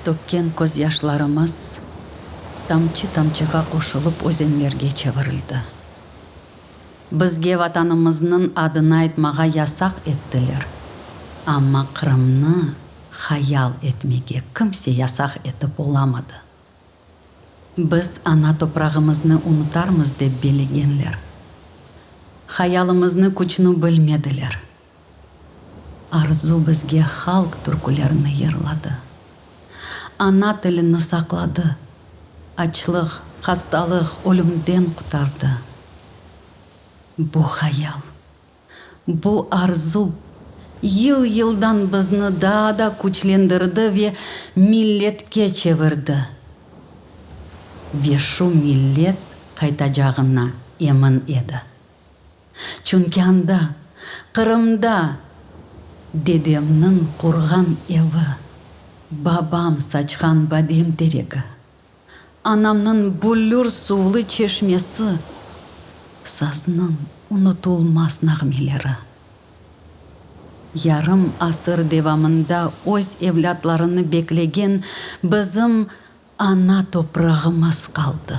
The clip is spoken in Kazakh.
Төккен көз яшларымыз тамчы-тамчыға қошылып өзенлерге чевірілді. Бізге ватанымыздың адын айтмаға ясақ еттілер. Амма Крымны хаял етмеге кімсе ясақ етіп оламады. Біз ана топрағымызны ұнытармыз деп белегенлер. Хаялымызны күчіну білмеділер. Арзу бізге халк түркілеріні ерлады. Ана тіліні сақлады. Ачлық, хасталық, өлімден құтарды. Бұ хаял, бұ арзу ел-елдан бізні да күчлендірді ве миллетке чеверді. Ве шу миллет қайта жағына емін еді. Чүнки анда, Крымда дедемнің құрған еві, бабам сачқан бадем терегі, анамның бүлір сулы чешмесі, сазнын ұнытылмас нағмелері. Ярым асыр девамында өз евлятларыны беклеген бізім ана топрағымыз қалды.